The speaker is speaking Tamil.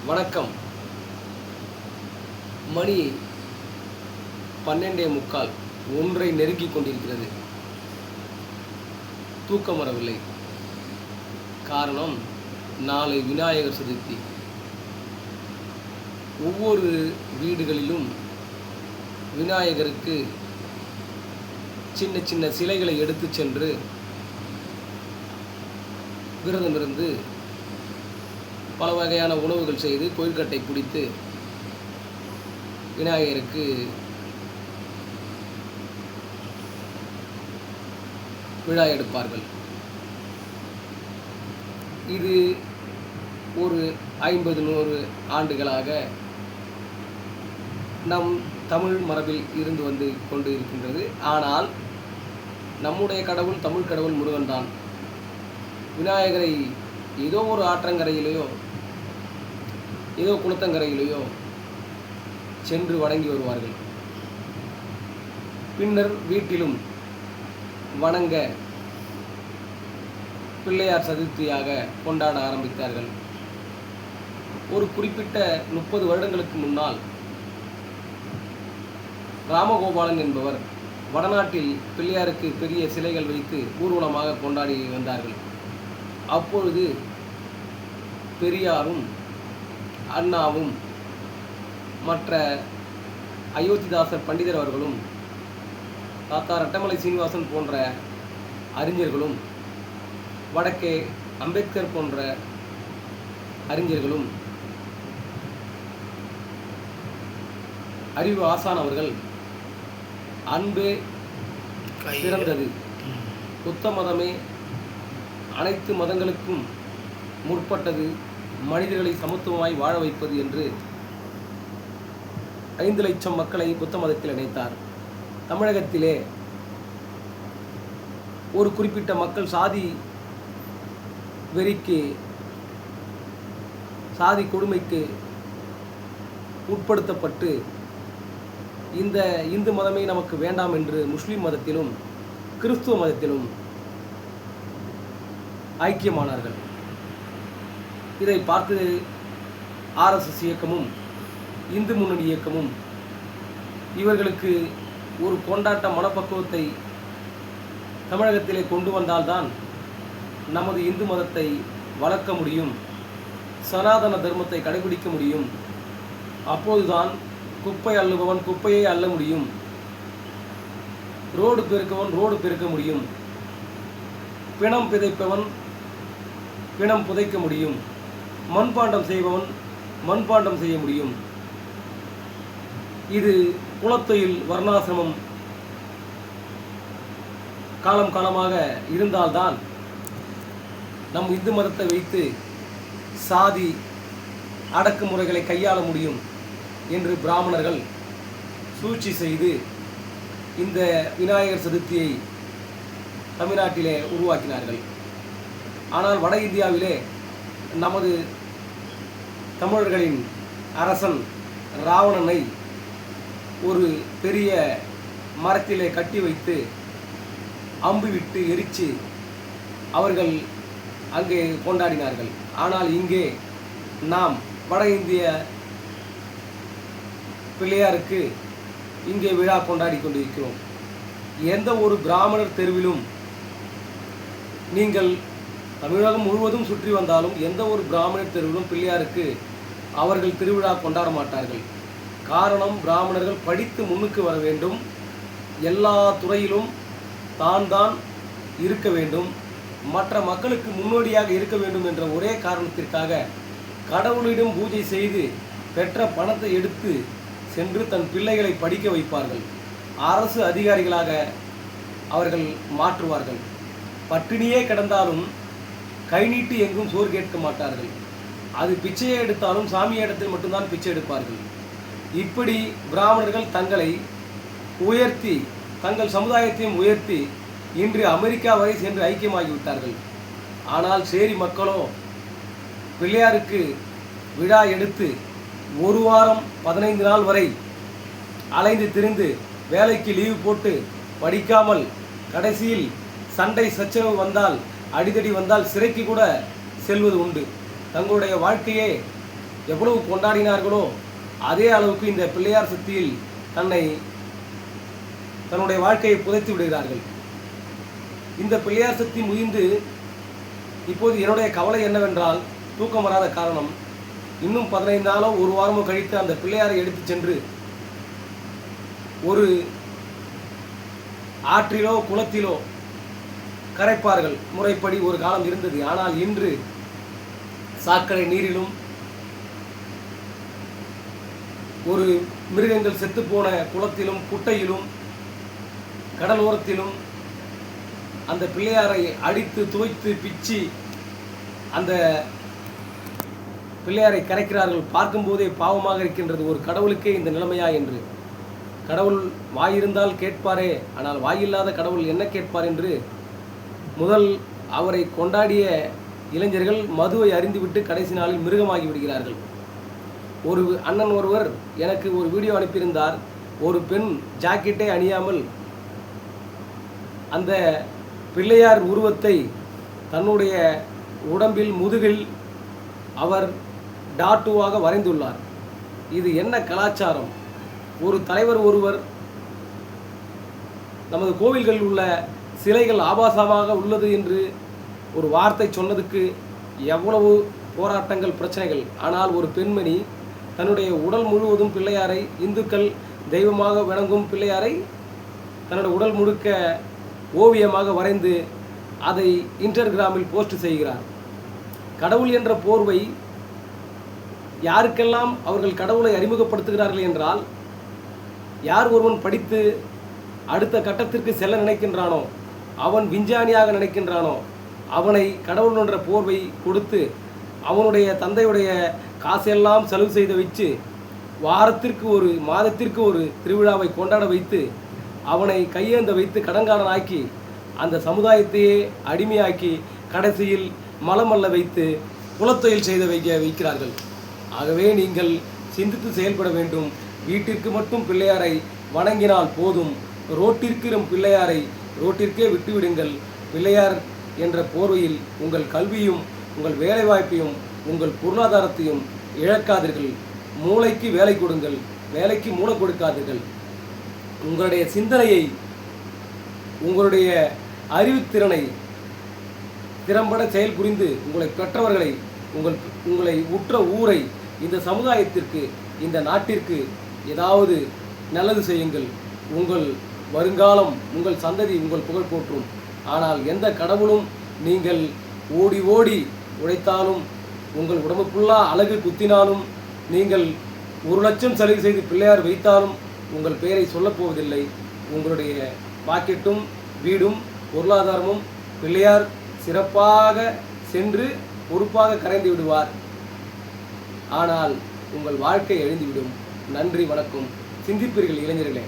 வணக்கம். மணி 12:45 1 நெருங்கிக் கொண்டிருக்கிறது. தூக்கம் வரவில்லை. காரணம், நாளை விநாயகர் சதுர்த்தி. ஒவ்வொரு வீடுகளிலும் விநாயகருக்கு சின்ன சின்ன சிலைகளை எடுத்து சென்று விரதமிருந்து பல வகையான உணவுகள் செய்து கோயில்கட்டை பிடித்து விநாயகருக்கு விழா எடுப்பார்கள். இது ஒரு 50-100 ஆண்டுகளாக நம் தமிழ் மரபில் இருந்து வந்து கொண்டு இருக்கின்றது. ஆனால் நம்முடைய கடவுள் தமிழ் கடவுள் முருகன் தான். விநாயகரை ஏதோ ஒரு ஆற்றங்கரையிலேயோ ஏதோ குளத்தங்கரையிலேயோ சென்று வணங்கி வருவார்கள். பின்னர் வீட்டிலும் வணங்க பிள்ளையார் சதுர்த்தியாக கொண்டாட ஆரம்பித்தார்கள். ஒரு குறிப்பிட்ட 30 வருடங்களுக்கு முன்னால் ராமகோபாலன் என்பவர் வடநாட்டில் பிள்ளையாருக்கு பெரிய சிலைகள் வைத்து ஊர்வலமாக கொண்டாடி வந்தார்கள். அப்பொழுது பெரியாரும் அண்ணாவும் மற்ற அயோத்திதாசர் பண்டிதர் அவர்களும் தாத்தா ரெட்டமலை சீனிவாசன் போன்ற அறிஞர்களும் வடக்கே அம்பேத்கர் போன்ற அறிஞர்களும் அறிவு ஆசான் அவர்கள் அன்பே சிறந்தது, புத்த மதமே அனைத்து மதங்களுக்கும் முற்பட்டது, மனிதர்களை சமத்துவமாய் வாழ வைப்பது என்று 5 லட்சம் மக்களை புத்த மதத்தில் இணைத்தார். தமிழகத்திலே ஒரு குறிப்பிட்ட மக்கள் சாதி வெறிக்கு, சாதி கொடுமைக்கு உட்படுத்தப்பட்டு இந்த இந்து மதமே நமக்கு வேண்டாம் என்று முஸ்லிம் மதத்திலும் கிறிஸ்துவ மதத்திலும் ஐக்கியமானார்கள். இதை பார்த்து ஆர்எஸ்எஸ் இயக்கமும் இந்து முன்னணி இயக்கமும் இவர்களுக்கு ஒரு கொண்டாட்ட மனப்பக்குவத்தை தமிழகத்திலே கொண்டு வந்தால்தான் நமது இந்து மதத்தை வளர்க்க முடியும், சனாதன தர்மத்தை கடைபிடிக்க முடியும், அப்போதுதான் குப்பை அள்ளுபவன் குப்பையை அள்ள முடியும், ரோடு பெருக்கவன் ரோடு பெருக்க முடியும், பிணம் பிதைப்பவன் பிணம் புதைக்க முடியும், மண்பாண்டம் செய்பவன் மண்பாண்டம் செய்ய முடியும். இது குலத்தொழில் வர்ணாசிரமம் காலம் காலமாக இருந்தால்தான் நம் இந்து மதத்தை வைத்து சாதி அடக்குமுறைகளை கையாள முடியும் என்று பிராமணர்கள் சூழ்ச்சி செய்து இந்த விநாயகர் சதுர்த்தியை தமிழ்நாட்டிலே உருவாக்கினார்கள். ஆனால் வட இந்தியாவிலே நமது தமிழர்களின் அரசன் ராவணனை ஒரு பெரிய மரத்திலே கட்டி வைத்து அம்பு விட்டு எரித்து அவர்கள் அங்கே கொண்டாடினார்கள். ஆனால் இங்கே நாம் வட இந்திய பிள்ளையாருக்கு இங்கே விழா கொண்டாடி கொண்டிருக்கிறோம். எந்த ஒரு பிராமணர் தெருவிலும் நீங்கள் தமிழகம் முழுவதும் சுற்றி வந்தாலும் எந்த ஒரு பிராமணர் தெருவிலும் பிள்ளையாருக்கு அவர்கள் திருவிழா கொண்டாட மாட்டார்கள். காரணம், பிராமணர்கள் படித்து முன்னுக்கு வர வேண்டும், எல்லா துறையிலும் தான் இருக்க வேண்டும், மற்ற மக்களுக்கு முன்னோடியாக இருக்க வேண்டும் என்ற ஒரே காரணத்திற்காக கடவுளிடம் பூஜை செய்து பெற்ற பணத்தை எடுத்து சென்று தன் பிள்ளைகளை படிக்க வைப்பார்கள். அரசு அதிகாரிகளாக அவர்கள் மாற்றுவார்கள். பட்டினியே கிடந்தாலும் கை நீட்டி எங்கும் சோறு கேட்க மாட்டார்கள். அது பிச்சையை எடுத்தாலும் சாமிய இடத்தில் மட்டும்தான் பிச்சை எடுப்பார்கள். இப்படி பிராமணர்கள் தங்களை உயர்த்தி, தங்கள் சமுதாயத்தையும் உயர்த்தி இன்று அமெரிக்கா வரை சென்று ஐக்கியமாகிவிட்டார்கள். ஆனால் சேரி மக்களோ பிள்ளையாருக்கு விழா எடுத்து 1 வாரம் 15 நாள் வரை அலைந்து திரிந்து வேலைக்கு லீவு போட்டு படிக்காமல் கடைசியில் சண்டை சச்சரவு வந்தால், அடிதடி வந்தால் சிறைக்கு கூட செல்வது உண்டு. தங்களுடைய வாழ்க்கையே எவ்வளவு கொண்டாடினார்களோ அதே அளவுக்கு இந்த பிள்ளையார் சக்தியில் தன்னுடைய வாழ்க்கையை புதைத்து விடுகிறார்கள். இந்த பிள்ளையார் சக்தி முதிர்ந்து இப்போது என்னுடைய கவலை என்னவென்றால், தூக்கம் வராத காரணம், இன்னும் 15 நாளோ 1 வாரமோ கழித்து அந்த பிள்ளையாரை எடுத்து சென்று ஒரு ஆற்றிலோ குளத்திலோ கரைப்பார்கள். முறைப்படி ஒரு காலம் இருந்தது. ஆனால் இன்று சாக்கடை நீரிலும் ஒரு மிருகங்கள் செத்துப்போன குளத்திலும் குட்டையிலும் கடலோரத்திலும் அந்த பிள்ளையாரை அடித்து துவைத்து பிச்சு அந்த பிள்ளையாரை கரைக்கிறார்கள். பார்க்கும்போதே பாவமாக இருக்கின்றது. ஒரு கடவுளுக்கே இந்த நிலைமையா என்று. கடவுள் வாயிருந்தால் கேட்பாரே, ஆனால் வாயில்லாத கடவுள் என்ன கேட்பார் என்று முதல் அவரை கொண்டாடிய இளைஞர்கள் மதுவை அறிந்துவிட்டு கடைசி நாளில் மிருகமாகி விடுகிறார்கள். ஒரு அண்ணன் ஒருவர் எனக்கு ஒரு வீடியோ அனுப்பியிருந்தார். ஒரு பெண் ஜாக்கெட்டை அணியாமல் அந்த பிள்ளையார் உருவத்தை தன்னுடைய உடம்பில் முதுகில் அவர் டாட்டுவாக வரைந்துள்ளார். இது என்ன கலாச்சாரம்? ஒரு தலைவர் ஒருவர் நமது கோவில்களில் உள்ள சிலைகள் ஆபாசமாக உள்ளது என்று ஒரு வார்த்தை சொன்னதுக்கு எவ்வளவு போராட்டங்கள், பிரச்சனைகள். ஆனால் ஒரு பெண்மணி தன்னுடைய உடல் முழுவதும் பிள்ளையாரை, இந்துக்கள் தெய்வமாக வணங்கும் பிள்ளையாரை தன்னுடைய உடல் முழுக்க ஓவியமாக வரைந்து அதை இன்ஸ்டாகிராமில் போஸ்ட் செய்கிறார். கடவுள் என்ற போர்வை யாருக்கெல்லாம் அவர்கள் கடவுளை அறிமுகப்படுத்துகிறார்கள் என்றால், யார் ஒருவன் படித்து அடுத்த கட்டத்திற்கு செல்ல நினைக்கின்றானோ, அவன் விஞ்ஞானியாக நினைக்கின்றானோ, அவனை கடவுள் என்ற போர்வை கொடுத்து அவனுடைய தந்தையுடைய காசெல்லாம் செலவு செய்து வச்சு வாரத்திற்கு ஒரு மாதத்திற்கு ஒரு திருவிழாவை கொண்டாட வைத்து அவனை கையேந்த வைத்து கடன்காரனாக்கி அந்த சமுதாயத்தையே அடிமையாக்கி கடைசியில் மலமல்ல வைத்து குலத்தொழில் செய்து வைக்கிறார்கள். ஆகவே நீங்கள் சிந்தித்து செயல்பட வேண்டும். வீட்டிற்கு மட்டும் பிள்ளையாரை வணங்கினால் போதும். ரோட்டிற்கு பிள்ளையாரை ரோட்டிற்கே விட்டுவிடுங்கள். பிள்ளையார் என்ற போர்வையில் உங்கள் கல்வியும் உங்கள் வேலைவாய்ப்பையும் உங்கள் பொருளாதாரத்தையும் இழக்காதீர்கள். மூளைக்கு வேலை கொடுங்கள், வேலைக்கு மூளை கொடுக்காதீர்கள். உங்களுடைய சிந்தனையை, உங்களுடைய அறிவுத்திறனை திறம்பட செயல் புரிந்து உங்களை பெற்றவர்களை, உங்களை உற்ற ஊரை, இந்த சமுதாயத்திற்கு, இந்த நாட்டிற்கு ஏதாவது நல்லது செய்யுங்கள். உங்கள் வருங்காலம், உங்கள் சந்ததி உங்கள் புகழ் போற்றும். ஆனால் எந்த கடவுளும் நீங்கள் ஓடி ஓடி உழைத்தாலும், உங்கள் உடம்புக்குள்ளா அழகு குத்தினாலும், நீங்கள் 1 லட்சம் செலவு செய்து பிள்ளையார் வைத்தாலும் உங்கள் பெயரை சொல்லப்போவதில்லை. உங்களுடைய பாக்கெட்டும் வீடும் பொருளாதாரமும் பிள்ளையார் சிறப்பாக சென்று பொறுப்பாக கரைந்து விடுவார். ஆனால் உங்கள் வாழ்க்கை அழிந்துவிடும். நன்றி, வணக்கம். சிந்திப்பீர்கள் இளைஞர்களே.